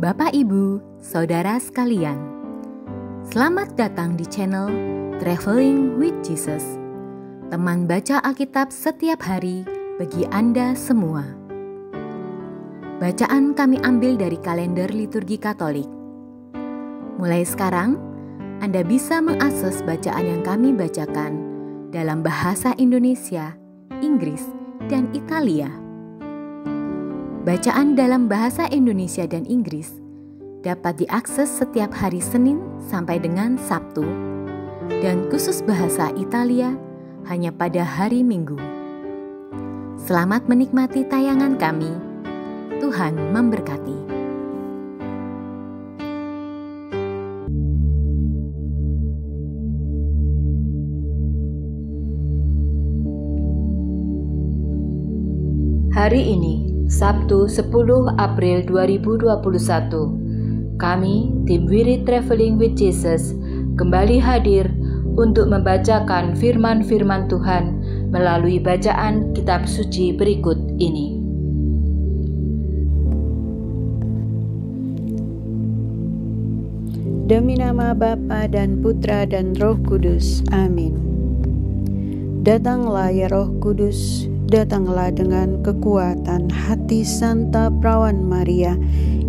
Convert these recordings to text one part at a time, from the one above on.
Bapak, Ibu, Saudara sekalian, selamat datang di channel Traveling with Jesus, teman baca Alkitab setiap hari bagi Anda semua. Bacaan kami ambil dari kalender liturgi Katolik. Mulai sekarang, Anda bisa mengakses bacaan yang kami bacakan dalam bahasa Indonesia, Inggris, dan Italia. Bacaan dalam bahasa Indonesia dan Inggris dapat diakses setiap hari Senin sampai dengan Sabtu, dan khusus bahasa Italia hanya pada hari Minggu. Selamat menikmati tayangan kami. Tuhan memberkati. Hari ini, Sabtu 10 April 2021, kami, tim Wirid Traveling with Jesus, kembali hadir untuk membacakan firman-firman Tuhan melalui bacaan kitab suci berikut ini. Demi nama Bapa dan Putra dan Roh Kudus. Amin. Datanglah ya Roh Kudus, datanglah dengan kekuatan hati Santa Perawan Maria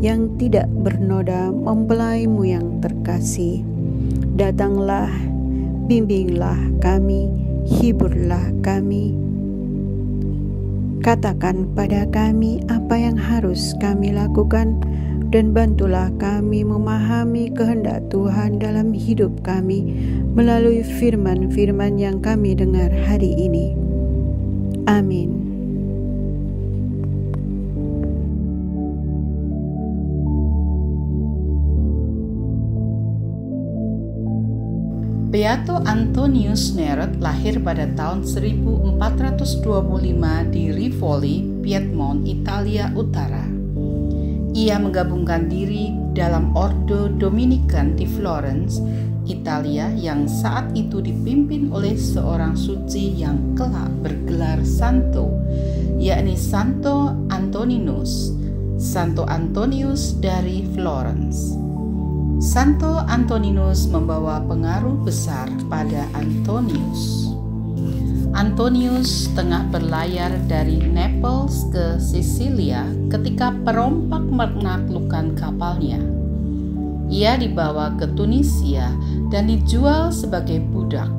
yang tidak bernoda mempelaimu yang terkasih. Datanglah, bimbinglah kami, hiburlah kami. Katakan pada kami apa yang harus kami lakukan, dan bantulah kami memahami kehendak Tuhan dalam hidup kami melalui firman-firman yang kami dengar hari ini. Amin. Beato Antonius Neret lahir pada tahun 1425 di Rivoli, Piedmont, Italia Utara. Ia menggabungkan diri dalam Ordo Dominican di Florence, Italia, yang saat itu dipimpin oleh seorang suci yang kelak bergelar Santo, yakni Santo Antoninus, Santo Antonius dari Florence. Santo Antoninus membawa pengaruh besar pada Antonius. Antonius tengah berlayar dari Naples ke Sisilia ketika perompak menaklukkan kapalnya. Ia dibawa ke Tunisia dan dijual sebagai budak.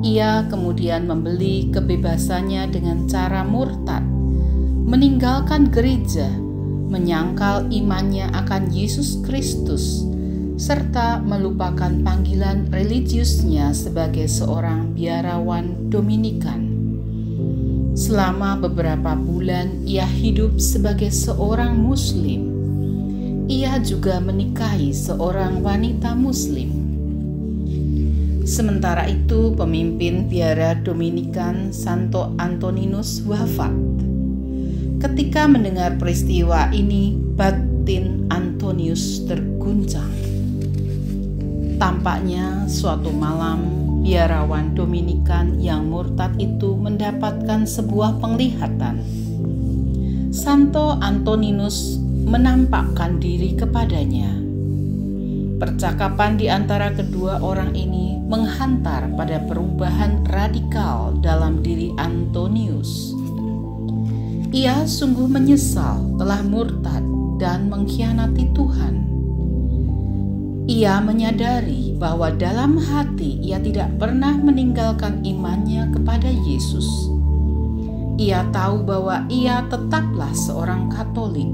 Ia kemudian membeli kebebasannya dengan cara murtad, meninggalkan gereja, menyangkal imannya akan Yesus Kristus, serta melupakan panggilan religiusnya sebagai seorang biarawan Dominikan. Selama beberapa bulan ia hidup sebagai seorang Muslim. Ia juga menikahi seorang wanita Muslim. Sementara itu, pemimpin biara Dominikan Santo Antoninus wafat. Ketika mendengar peristiwa ini, batin Antonius terguncang. Tampaknya suatu malam, biarawan Dominikan yang murtad itu mendapatkan sebuah penglihatan. Santo Antoninus menampakkan diri kepadanya. Percakapan di antara kedua orang ini menghantar pada perubahan radikal dalam diri Antonius. Ia sungguh menyesal telah murtad dan mengkhianati Tuhan. Ia menyadari bahwa dalam hati ia tidak pernah meninggalkan imannya kepada Yesus. Ia tahu bahwa ia tetaplah seorang Katolik,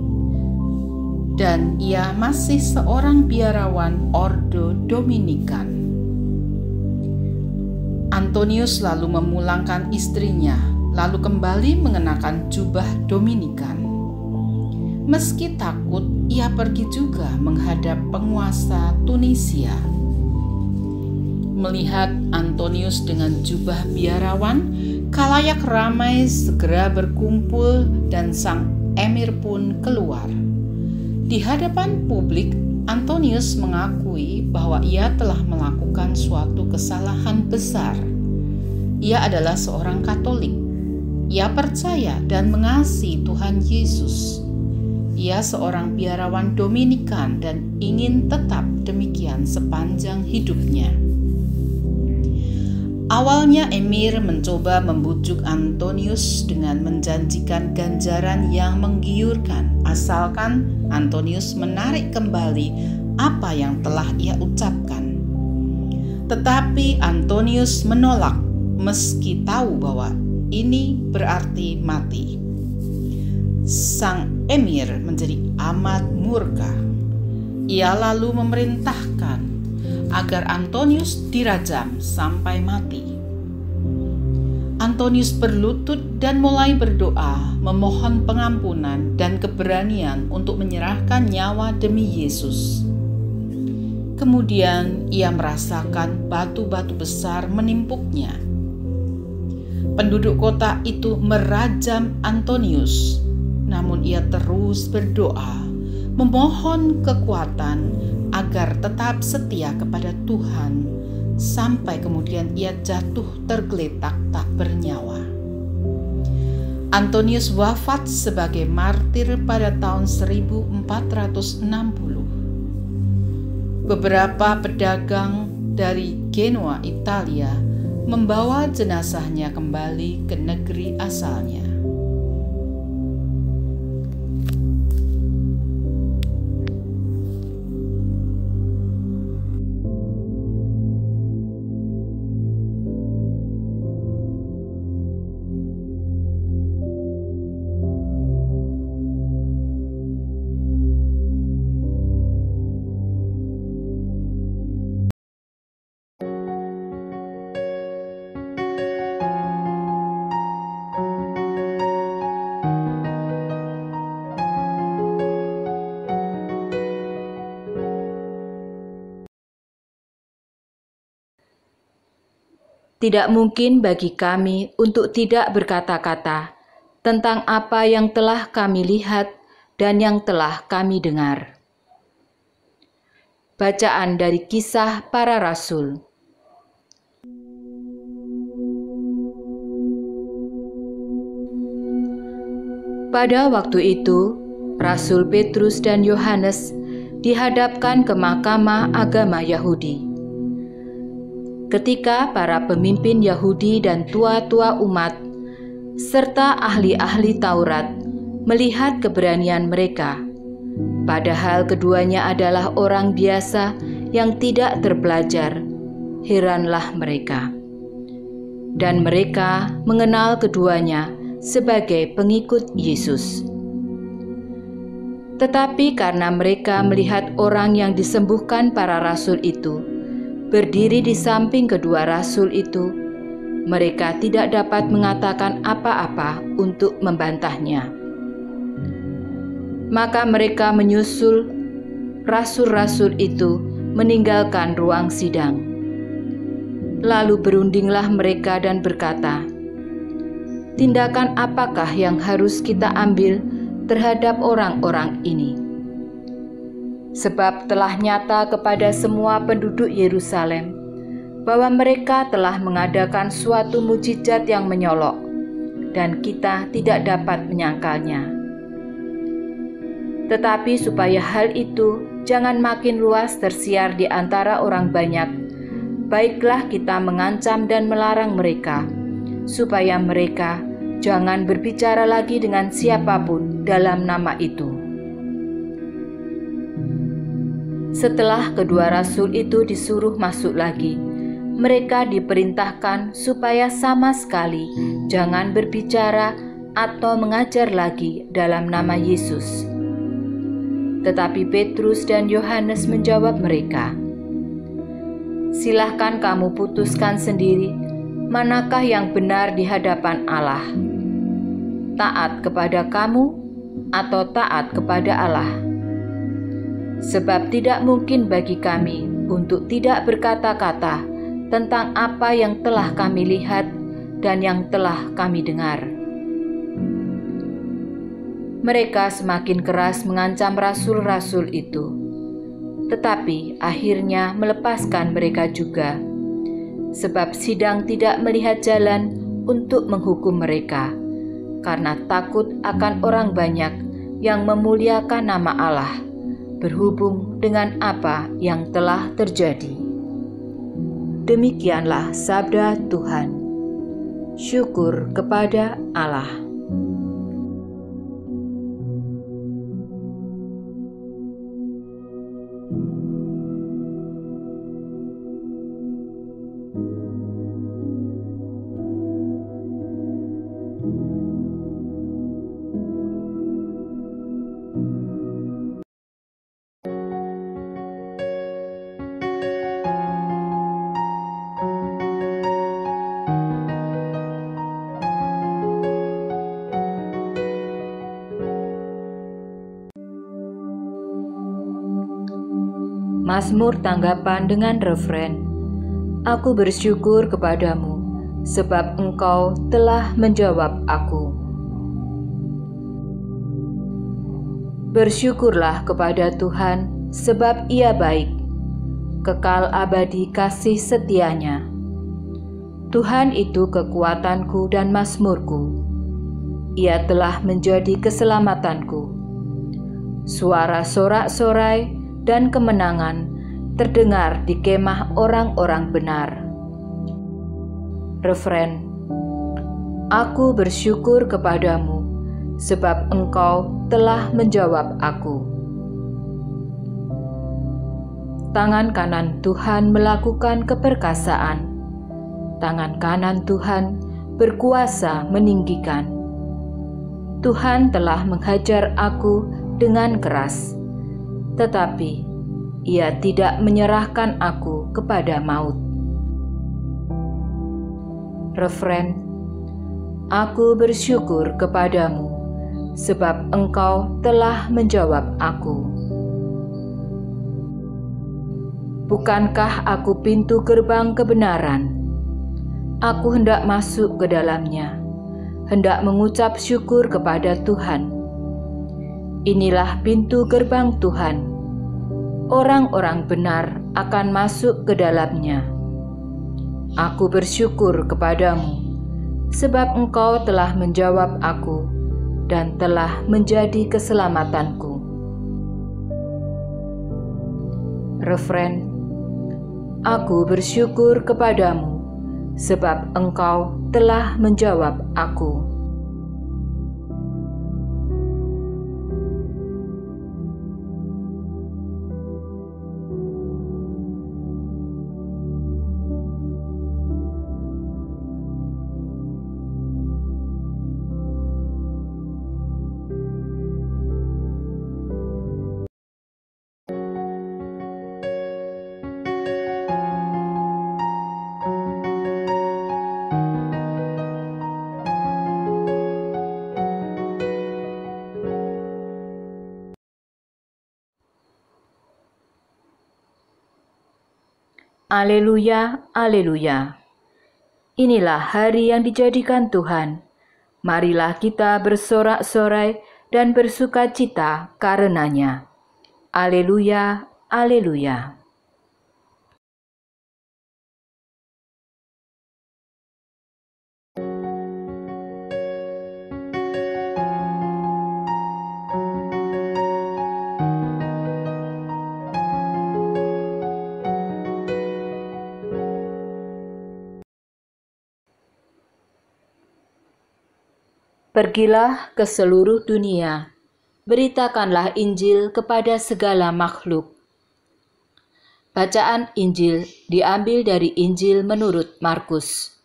dan ia masih seorang biarawan Ordo Dominikan. Antonius lalu memulangkan istrinya, lalu kembali mengenakan jubah Dominikan. Meski takut, ia pergi juga menghadap penguasa Tunisia. Melihat Antonius dengan jubah biarawan, khalayak ramai segera berkumpul dan sang emir pun keluar. Di hadapan publik, Antonius mengakui bahwa ia telah melakukan suatu kesalahan besar. Ia adalah seorang Katolik. Ia percaya dan mengasihi Tuhan Yesus. Ia seorang biarawan Dominikan dan ingin tetap demikian sepanjang hidupnya. Awalnya Emir mencoba membujuk Antonius dengan menjanjikan ganjaran yang menggiurkan, asalkan Antonius menarik kembali apa yang telah ia ucapkan. Tetapi Antonius menolak meski tahu bahwa ini berarti mati. Sang Emir menjadi amat murka. Ia lalu memerintahkan agar Antonius dirajam sampai mati. Antonius berlutut dan mulai berdoa, memohon pengampunan dan keberanian untuk menyerahkan nyawa demi Yesus. Kemudian ia merasakan batu-batu besar menimpuknya. Penduduk kota itu merajam Antonius, namun ia terus berdoa, memohon kekuatan agar tetap setia kepada Tuhan, sampai kemudian ia jatuh tergeletak tak bernyawa. Antonius wafat sebagai martir pada tahun 1460. Beberapa pedagang dari Genoa, Italia, membawa jenazahnya kembali ke negeri asalnya. Tidak mungkin bagi kami untuk tidak berkata-kata tentang apa yang telah kami lihat dan yang telah kami dengar. Bacaan dari Kisah Para Rasul. Pada waktu itu, Rasul Petrus dan Yohanes dihadapkan ke Mahkamah Agama Yahudi. Ketika para pemimpin Yahudi dan tua-tua umat, serta ahli-ahli Taurat melihat keberanian mereka, padahal keduanya adalah orang biasa yang tidak terpelajar, heranlah mereka. Dan mereka mengenal keduanya sebagai pengikut Yesus. Tetapi karena mereka melihat orang yang disembuhkan para rasul itu berdiri di samping kedua rasul itu, mereka tidak dapat mengatakan apa-apa untuk membantahnya. Maka mereka menyusul rasul-rasul itu meninggalkan ruang sidang. Lalu berundinglah mereka dan berkata, "Tindakan apakah yang harus kita ambil terhadap orang-orang ini? Sebab telah nyata kepada semua penduduk Yerusalem bahwa mereka telah mengadakan suatu mukjizat yang menyolok, dan kita tidak dapat menyangkalnya. Tetapi supaya hal itu jangan makin luas tersiar di antara orang banyak, baiklah kita mengancam dan melarang mereka, supaya mereka jangan berbicara lagi dengan siapapun dalam nama itu." Setelah kedua rasul itu disuruh masuk lagi, mereka diperintahkan supaya sama sekali jangan berbicara atau mengajar lagi dalam nama Yesus. Tetapi Petrus dan Yohanes menjawab mereka, "Silahkan kamu putuskan sendiri manakah yang benar di hadapan Allah, taat kepada kamu atau taat kepada Allah. Sebab tidak mungkin bagi kami untuk tidak berkata-kata tentang apa yang telah kami lihat dan yang telah kami dengar." Mereka semakin keras mengancam rasul-rasul itu, tetapi akhirnya melepaskan mereka juga, sebab sidang tidak melihat jalan untuk menghukum mereka, karena takut akan orang banyak yang memuliakan nama Allah berhubung dengan apa yang telah terjadi. Demikianlah sabda Tuhan. Syukur kepada Allah. Mazmur tanggapan dengan refren, Aku bersyukur kepadamu, sebab Engkau telah menjawab aku. Bersyukurlah kepada Tuhan, sebab Ia baik, kekal abadi kasih setianya. Tuhan itu kekuatanku dan mazmurku, Ia telah menjadi keselamatanku. Suara sorak-sorai dan kemenangan terdengar di kemah orang-orang benar. Refren, Aku bersyukur kepadamu, sebab Engkau telah menjawab aku. Tangan kanan Tuhan melakukan keperkasaan. Tangan kanan Tuhan berkuasa meninggikan. Tuhan telah menghajar aku dengan keras, tetapi Ia tidak menyerahkan aku kepada maut. Refren, Aku bersyukur kepadamu, sebab Engkau telah menjawab aku. Bukankah aku pintu gerbang kebenaran? Aku hendak masuk ke dalamnya, hendak mengucap syukur kepada Tuhan. Inilah pintu gerbang Tuhan. Orang-orang benar akan masuk ke dalamnya. Aku bersyukur kepadamu, sebab Engkau telah menjawab aku dan telah menjadi keselamatanku. Refren, Aku bersyukur kepadamu, sebab Engkau telah menjawab aku. Aleluya, aleluya. Inilah hari yang dijadikan Tuhan. Marilah kita bersorak-sorai dan bersukacita karenanya. Aleluya, aleluya. Pergilah ke seluruh dunia, beritakanlah Injil kepada segala makhluk. Bacaan Injil diambil dari Injil menurut Markus.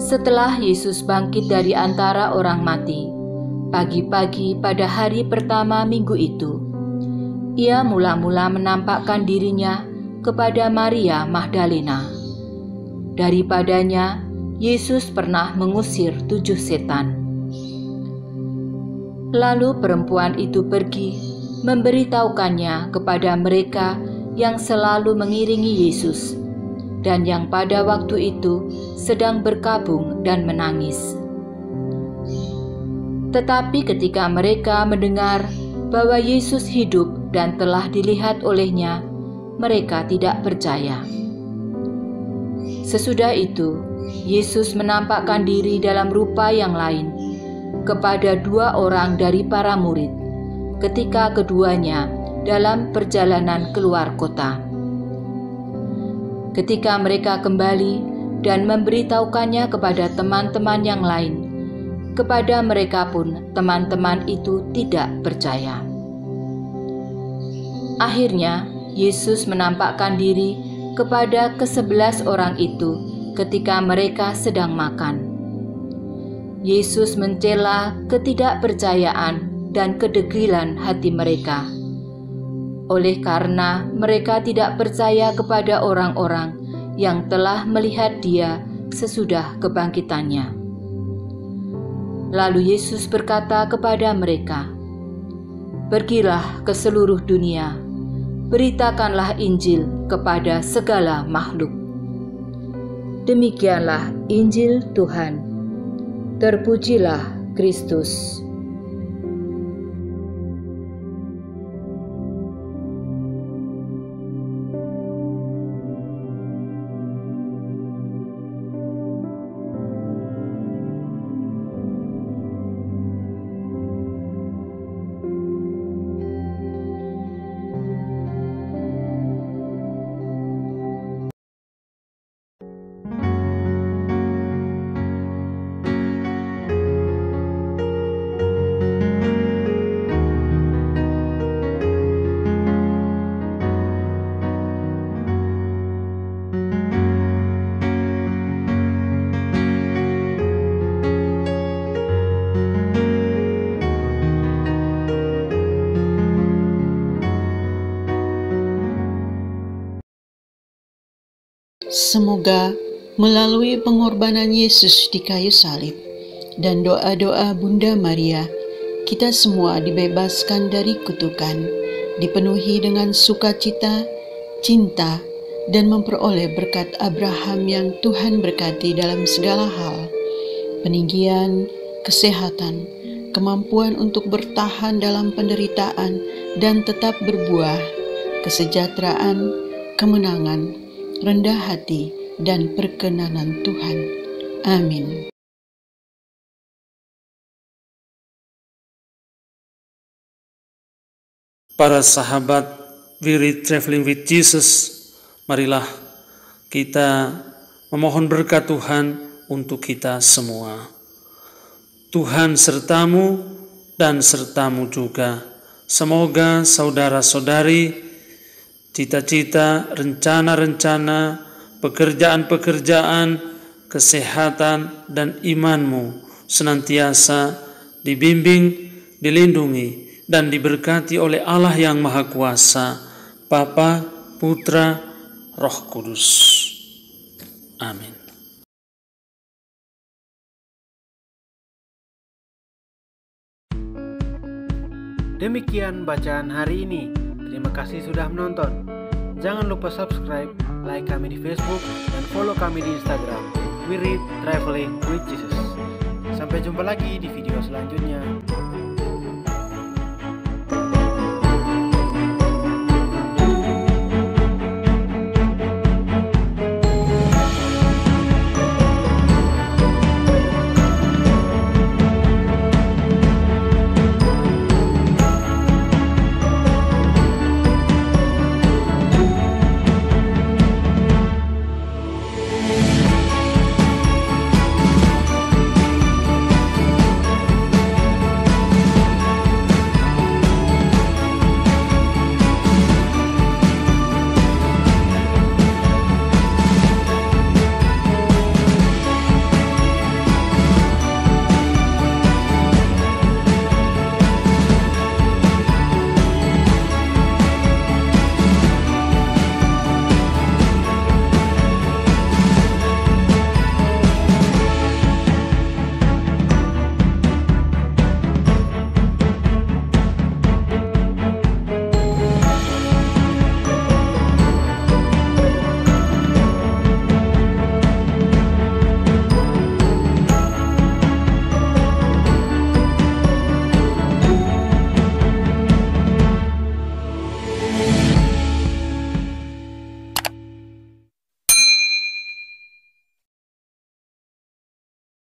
Setelah Yesus bangkit dari antara orang mati, pagi-pagi pada hari pertama minggu itu, Ia mula-mula menampakkan dirinya kepada Maria Magdalena. Daripadanya, Yesus pernah mengusir 7 setan. Lalu perempuan itu pergi, memberitahukannya kepada mereka yang selalu mengiringi Yesus, dan yang pada waktu itu sedang berkabung dan menangis. Tetapi ketika mereka mendengar bahwa Yesus hidup dan telah dilihat olehnya, mereka tidak percaya. Sesudah itu, Yesus menampakkan diri dalam rupa yang lain kepada 2 orang dari para murid ketika keduanya dalam perjalanan keluar kota. Ketika mereka kembali dan memberitahukannya kepada teman-teman yang lain, kepada mereka pun teman-teman itu tidak percaya. Akhirnya, Yesus menampakkan diri kepada ke-11 orang itu ketika mereka sedang makan. Yesus mencela ketidakpercayaan dan kedegilan hati mereka. Oleh karena mereka tidak percaya kepada orang-orang yang telah melihat Dia sesudah kebangkitannya. Lalu Yesus berkata kepada mereka, "Pergilah ke seluruh dunia, beritakanlah Injil kepada segala makhluk." Demikianlah Injil Tuhan. Terpujilah Kristus. Semoga melalui pengorbanan Yesus di kayu salib dan doa-doa Bunda Maria, kita semua dibebaskan dari kutukan, dipenuhi dengan sukacita, cinta, dan memperoleh berkat Abraham yang Tuhan berkati dalam segala hal, peninggian, kesehatan, kemampuan untuk bertahan dalam penderitaan dan tetap berbuah, kesejahteraan, kemenangan, rendah hati, dan perkenanan Tuhan. Amin. Para sahabat We Read Traveling with Jesus, marilah kita memohon berkat Tuhan untuk kita semua. Tuhan sertamu dan sertamu juga. Semoga saudara-saudari, cita-cita, rencana-rencana, pekerjaan-pekerjaan, kesehatan, dan imanmu senantiasa dibimbing, dilindungi, dan diberkati oleh Allah yang Maha Kuasa, Bapa, Putra, Roh Kudus. Amin. Demikian bacaan hari ini. Terima kasih sudah menonton. Jangan lupa subscribe, like kami di Facebook, dan follow kami di Instagram. We Read Traveling with Jesus. Sampai jumpa lagi di video selanjutnya.